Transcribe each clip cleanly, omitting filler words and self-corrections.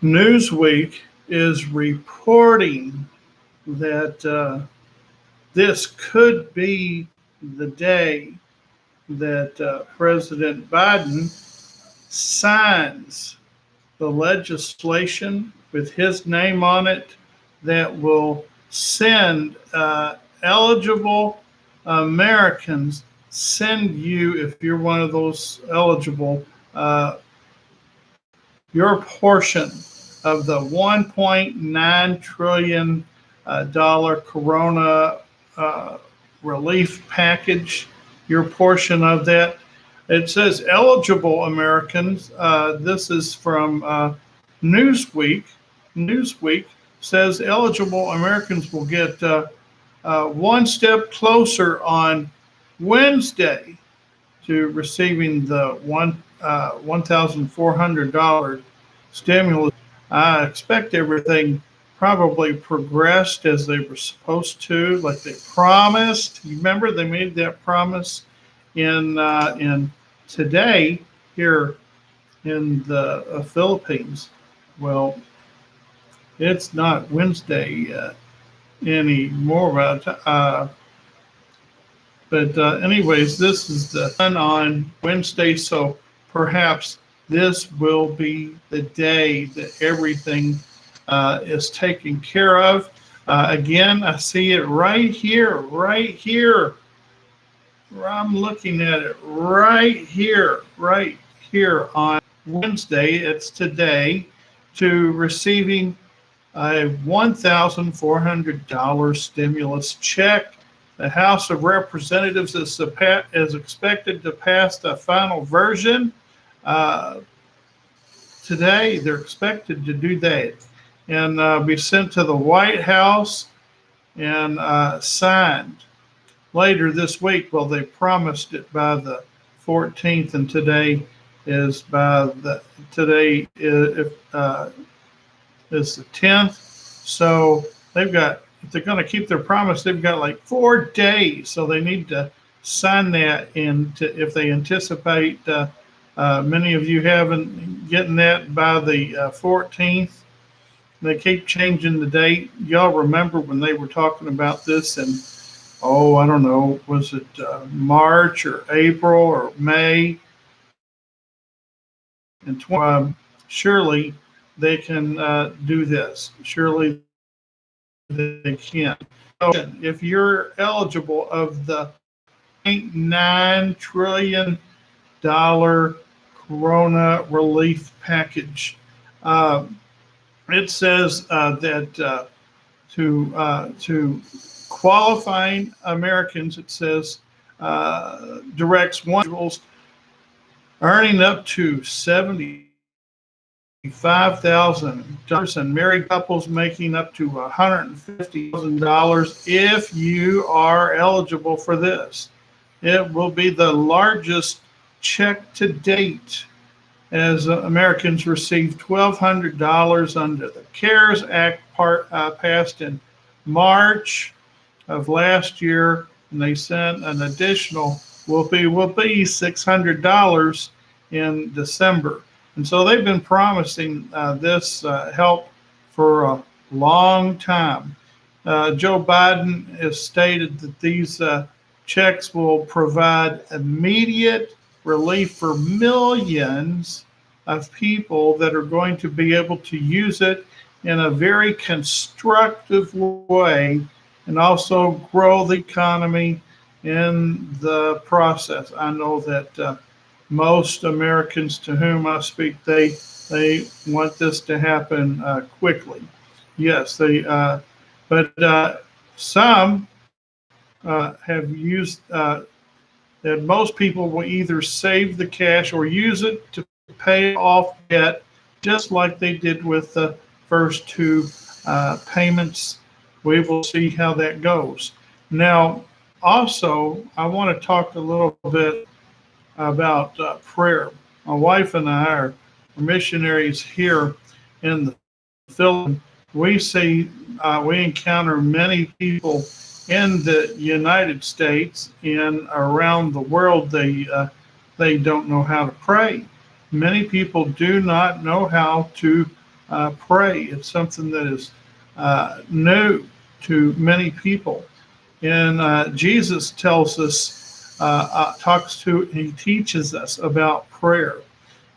Newsweek is reporting that this could be the day that President Biden signs the legislation with his name on it that will send eligible Americans, send you, if you're one of those eligible, your portion of the $1.9 trillion Corona relief package, your portion of that. It says eligible Americans. This is from Newsweek. Newsweek says eligible Americans will get one step closer on Wednesday to receiving the $1,400 stimulus. I expect everything probably progressed as they were supposed to, like they promised. You remember they made that promise in today here in the Philippines. Well, it's not Wednesday anymore, but anyways, this is the one on Wednesday, so perhaps this will be the day that everything is taken care of. Again, I see it right here. I'm looking at it right here on Wednesday. It's today, to receiving a $1,400 stimulus check. The House of Representatives is expected to pass the final version today. They're expected to do that and be sent to the White House and signed later this week. Well, they promised it by the 14th, and today is the 10th. So they've got, if they're going to keep their promise, they've got like 4 days. So they need to sign that if they anticipate many of you haven't getting that by the 14th. They keep changing the date. Y'all remember when they were talking about this in, I don't know, was it March or April or May? And surely they can do this. Surely they can. So if you're eligible of the $0.9 trillion Corona relief package, it says that to qualifying Americans, it says directs individuals earning up to $75,000 and married couples making up to $150,000 if you are eligible for this. It will be the largest check to date, as Americans received $1,200 under the CARES Act passed in March of last year, and they sent an additional will be $600 in December. And so they've been promising this help for a long time. Joe Biden has stated that these checks will provide immediate relief for millions of people that are going to be able to use it in a very constructive way and also grow the economy in the process. I know that most Americans to whom I speak, they want this to happen quickly. Yes, but some have used that most people will either save the cash or use it to pay off debt, just like they did with the first 2 payments. We will see how that goes. Now, also, I want to talk a little bit about prayer. My wife and I are missionaries here in the Philippines. We encounter many people in the United States and around the world. They don't know how to pray. Many people do not know how to pray. It's something that is new to many people. And Jesus tells us, he teaches us about prayer.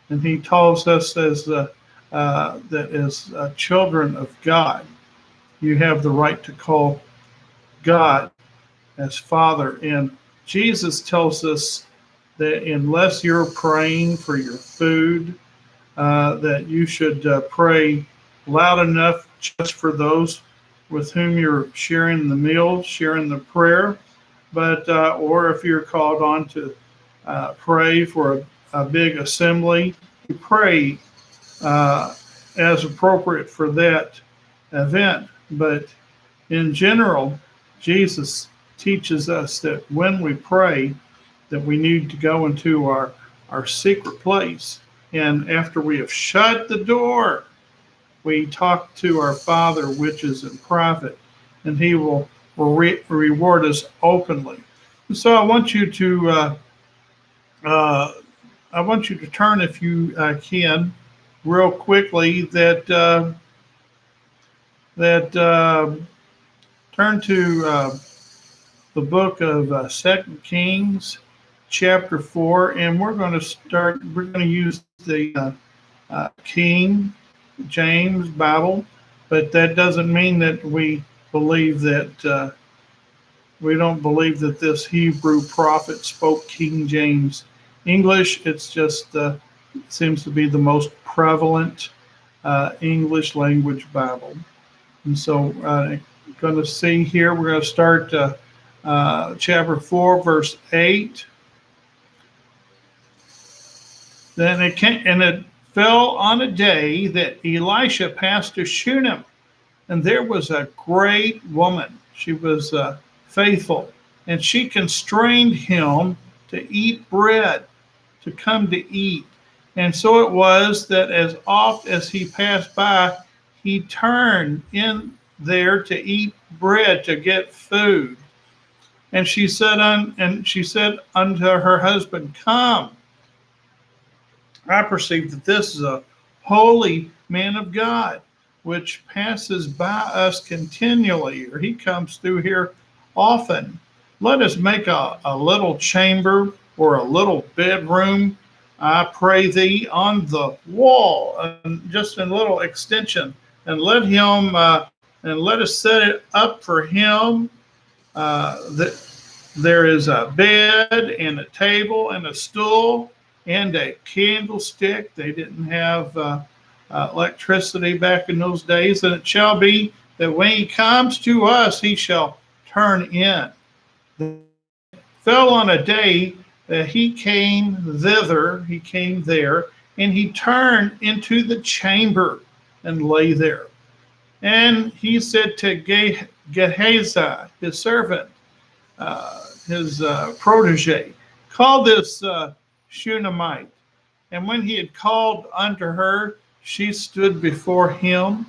And he tells us that as children of God, you have the right to call God as Father. And Jesus tells us that unless you're praying for your food, that you should pray loud enough just for those with whom you're sharing the meal, sharing the prayer. But or if you're called on to pray for a big assembly, you pray as appropriate for that event. But in general, Jesus teaches us that when we pray, that we need to go into our secret place. And after we have shut the door, we talk to our Father, which is in private, and He will reward us openly. And so I want you to turn, if you can, real quickly, turn to the book of 2 Kings, chapter 4, and we're going to use the King James Bible, but that doesn't mean that we don't believe that this Hebrew prophet spoke King James English. It's just seems to be the most prevalent English language Bible. And so going to see here, we're going to start chapter 4, verse 8. Then it fell on a day that Elisha passed to Shunem, and there was a great woman. She was faithful, and she constrained him to eat bread, to come to eat. And so it was that as oft as he passed by, he turned in there to eat bread, to get food. And she said unto her husband, Come. I perceive that this is a holy man of God, which passes by us continually, or he comes through here often. Let us make a little chamber or a little bedroom, I pray thee, on the wall, and just a little extension, and let us set it up for him. That there is a bed and a table and a stool and a candlestick. They didn't have electricity back in those days. And it shall be that when he comes to us, he shall turn in. It fell on a day that he came there, and he turned into the chamber and lay there. And he said to Gehazi, his servant, his protege, call this Shunammite. And when he had called unto her, she stood before him.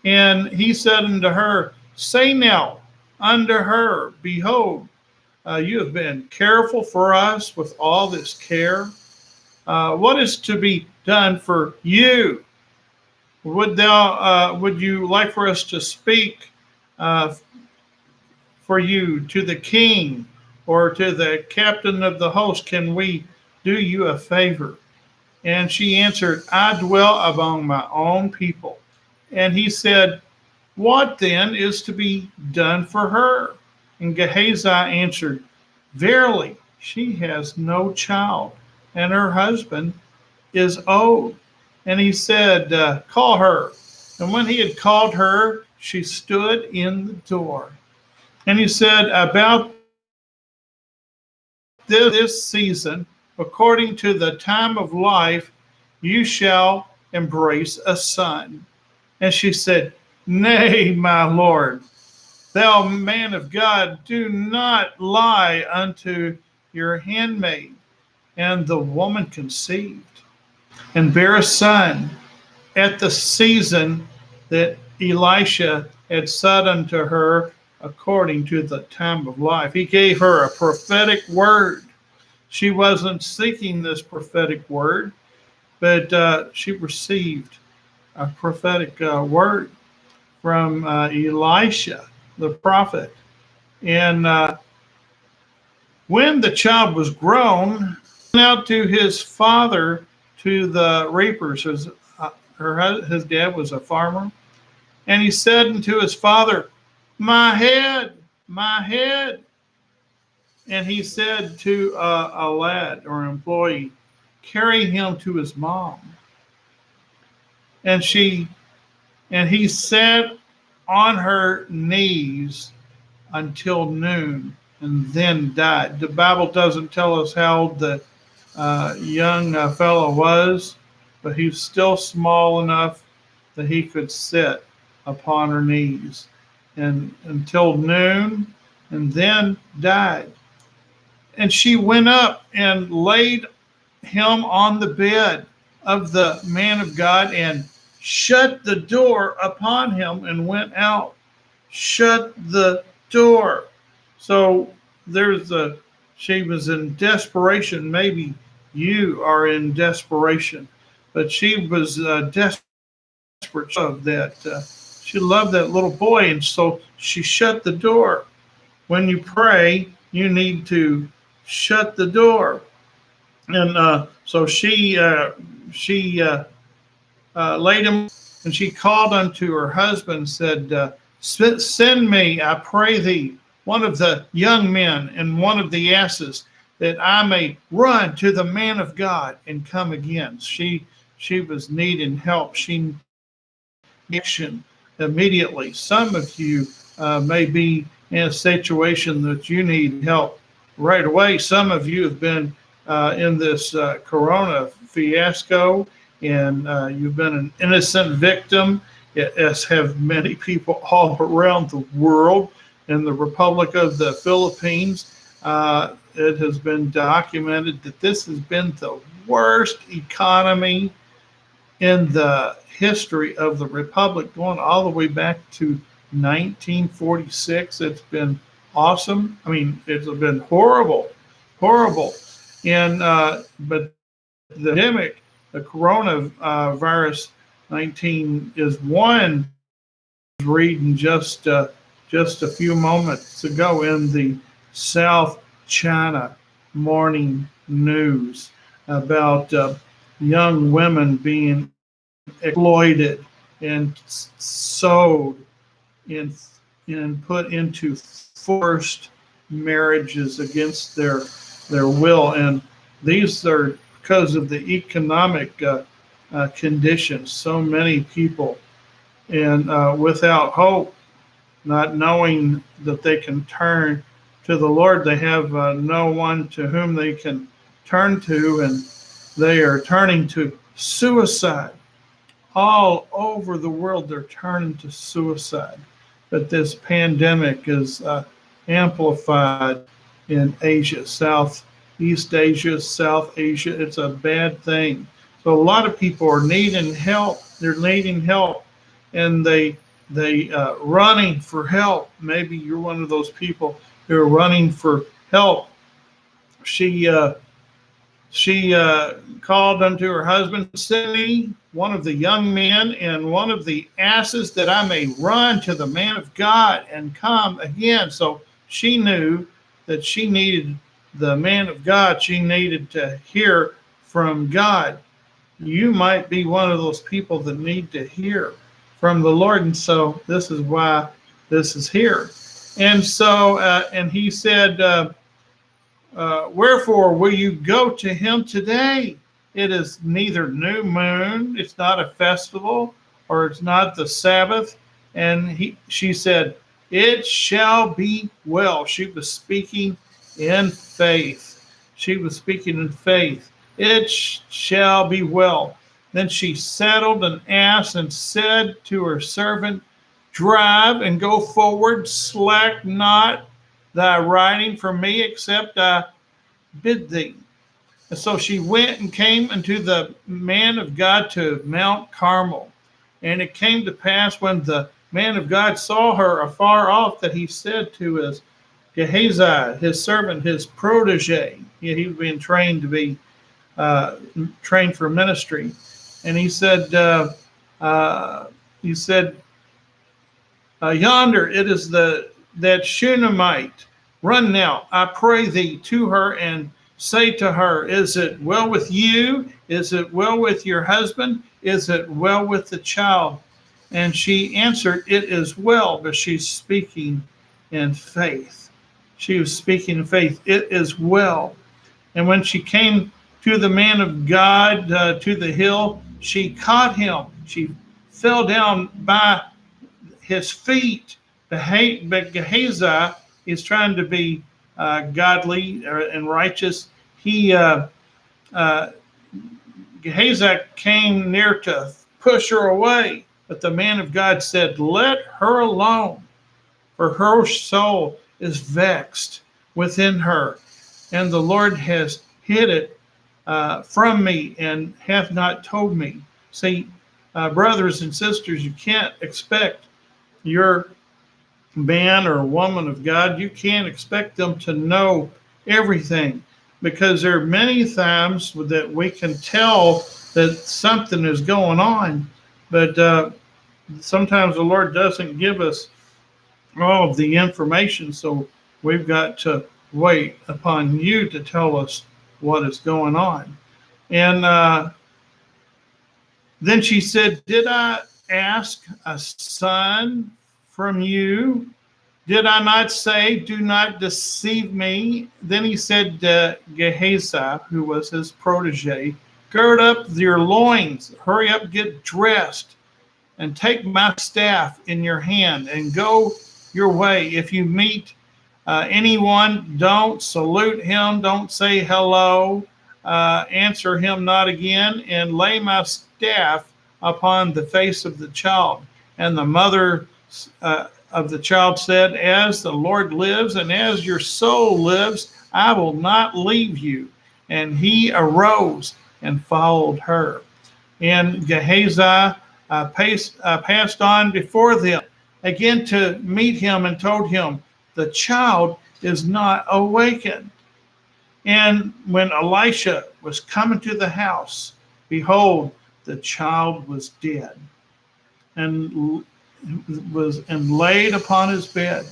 And he said unto her, Say now unto her, Behold, you have been careful for us with all this care. What is to be done for you? Would you like for us to speak for you to the king or to the captain of the host? Can we do you a favor? And she answered, I dwell among my own people. And he said, What then is to be done for her? And Gehazi answered, Verily, she has no child, and her husband is old. And he said, Call her. And when he had called her, she stood in the door. And he said, About this season, according to the time of life, you shall embrace a son. And she said, Nay, my Lord, thou man of God, do not lie unto your handmaid. And the woman conceived and bare a son at the season that Elisha had said unto her, according to the time of life. He gave her a prophetic word. She wasn't seeking this prophetic word, but she received a prophetic word from Elisha, the prophet. And when the child was grown, he went out to his father to the reapers. His dad was a farmer. And he said unto his father, my head, my head. And he said to a lad or an employee, carry him to his mom. And he sat on her knees until noon and then died. The Bible doesn't tell us how old the young fellow was, but he was still small enough that he could sit upon her knees and until noon and then died. And she went up and laid him on the bed of the man of God and shut the door upon him and went out. Shut the door. So she was in desperation. Maybe you are in desperation, but she was desperate of that. She loved that little boy, and so she shut the door. When you pray, you need to shut the door. And so she laid him, and she called unto her husband, said, send me, I pray thee, one of the young men and one of the asses, that I may run to the man of God and come again. She was needing help. She action immediately. Some of you may be in a situation that you need help right away. Some of you have been in this corona fiasco, and you've been an innocent victim, as have many people all around the world. In the Republic of the Philippines, it has been documented that this has been the worst economy in the history of the Republic, going all the way back to 1946. It's been awesome. I mean, it's been horrible. And but the pandemic, the coronavirus 19 is one. Reading just a few moments ago in the South China Morning News about young women being exploited and sold and put into forced marriages against their will. And these are because of the economic conditions. So many people and without hope, not knowing that they can turn to the Lord. They have no one to whom they can turn to, and they are turning to suicide. All over the world, they're turning to suicide. But this pandemic is amplified in Asia, Southeast Asia, South Asia. It's a bad thing. So a lot of people are needing help. They're needing help, and they running for help. Maybe you're one of those people who are running for help. She called unto her husband, send me one of the young men and one of the asses, that I may run to the man of God and come again. So she knew that she needed the man of God. She needed to hear from God. You might be one of those people that need to hear from the Lord. And so this is why this is here. And so, and he said, wherefore will you go to him today? It is neither new moon, it's not a festival, or it's not the Sabbath. And she said, it shall be well. She was speaking in faith. She was speaking in faith. It shall be well. Then she saddled an ass and said to her servant, drive and go forward, slack not thy riding from me, except I bid thee. And so she went and came unto the man of God to Mount Carmel. And it came to pass, when the man of God saw her afar off, that he said to his Gehazi, his servant, his protege, he was being trained to be trained for ministry. And he said, He said, yonder it is that Shunammite. Run now, I pray thee, to her, and say to her, is it well with you? Is it well with your husband? Is it well with the child? And she answered, it is well, but she's speaking in faith. She was speaking in faith. It is well. And when she came to the man of God, to the hill, she caught him. She fell down by his feet. But Gehazi is trying to be godly and righteous. Gehazi came near to push her away, but the man of God said, let her alone, for her soul is vexed within her, and the Lord has hid it from me and hath not told me. See, brothers and sisters, you can't expect your man or woman of God, you can't expect them to know everything, because there are many times that we can tell that something is going on, but sometimes the Lord doesn't give us all of the information, so we've got to wait upon you to tell us what is going on. And then she said, did I ask a son from you? Did I not say, do not deceive me? Then he said to Gehazi, who was his protege, gird up your loins, hurry up, get dressed, and take my staff in your hand and go your way. If you meet anyone, don't salute him, don't say hello, answer him not again, and lay my staff upon the face of the child. And the mother of the child said, as the Lord lives and as your soul lives, I will not leave you. And he arose and followed her. And Gehazi passed on before them again to meet him and told him, the child is not awakened. And when Elisha was coming to the house, behold, the child was dead and laid upon his bed.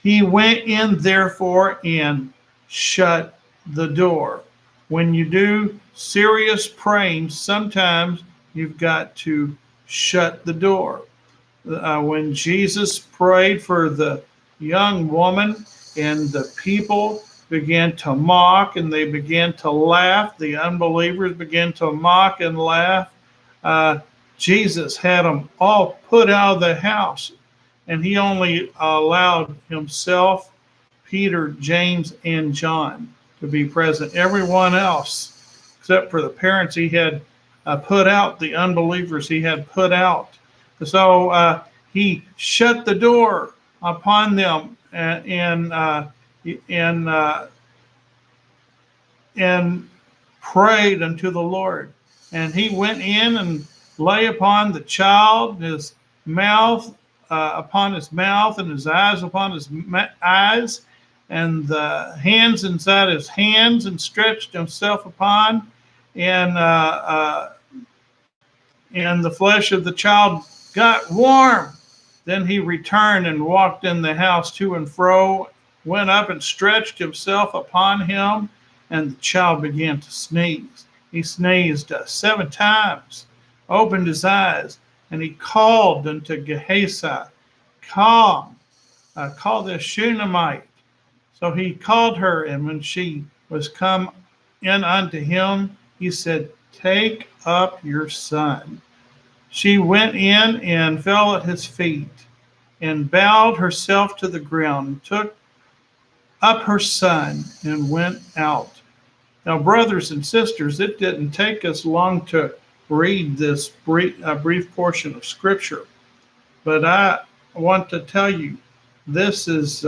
He went in therefore and shut the door. When you do serious praying, sometimes you've got to shut the door. When Jesus prayed for the young woman and the people began to mock and they began to laugh, the unbelievers began to mock and laugh, Jesus had them all put out of the house, and he only allowed himself, Peter, James, and John to be present. Everyone else, except for the parents, he had put out, the unbelievers he had put out. So he shut the door upon them and prayed unto the Lord. And he went in and lay upon the child, his mouth upon his mouth, and his eyes upon his eyes, and the hands inside his hands, and stretched himself upon, and the flesh of the child got warm. Then he returned and walked in the house to and fro, went up and stretched himself upon him, and the child began to sneeze. He sneezed 7 times, opened his eyes, and he called unto Gehazi, call the Shunammite. So he called her, and when she was come in unto him, he said, take up your son. She went in and fell at his feet, and bowed herself to the ground, and took up her son, and went out. Now, brothers and sisters, it didn't take us long to read this brief portion of Scripture, but I want to tell you, this is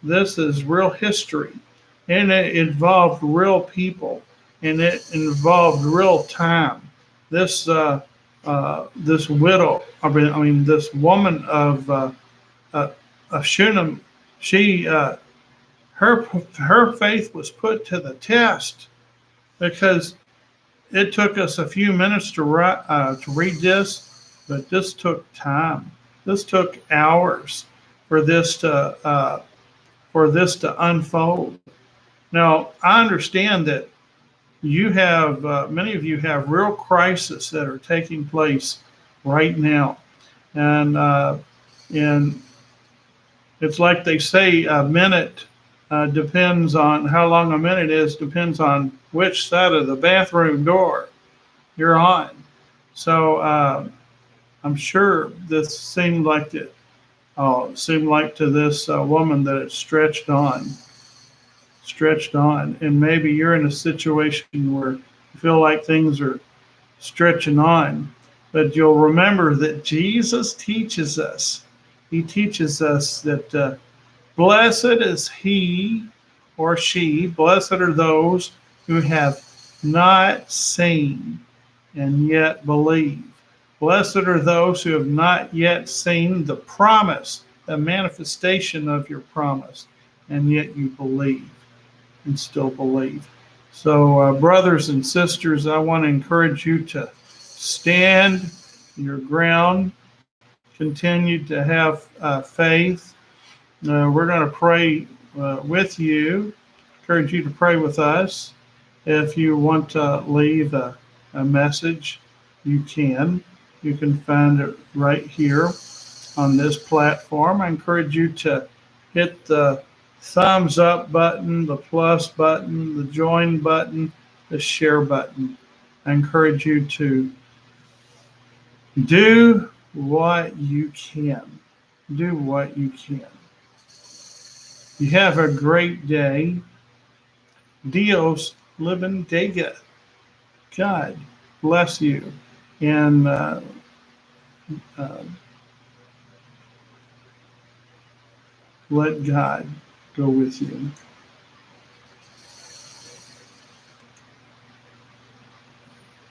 real history, and it involved real people, and it involved real time. This widow, this woman of Shunem, her faith was put to the test, because it took us a few minutes to read this, but this took time. This took hours for this to unfold. Now, I understand that you have many of you have real crises that are taking place right now, and it's like they say, a minute depends on how long a minute is, depends on which side of the bathroom door you're on. So I'm sure this seemed like to this woman that it stretched on, and maybe you're in a situation where you feel like things are stretching on, but you'll remember that Jesus teaches us. He teaches us that blessed is he or she, blessed are those who have not seen and yet believe. Blessed are those who have not yet seen the promise, the manifestation of your promise, and yet you believe and still believe. So, brothers and sisters, I want to encourage you to stand your ground, continue to have faith. We're going to pray with you, encourage you to pray with us. If you want to leave a message, you can. You can find it right here on this platform. I encourage you to hit the thumbs up button, the plus button, the join button, the share button. I encourage you to do what you can. Do what you can. You have a great day. Dios Libandega. God bless you. And let God go with you.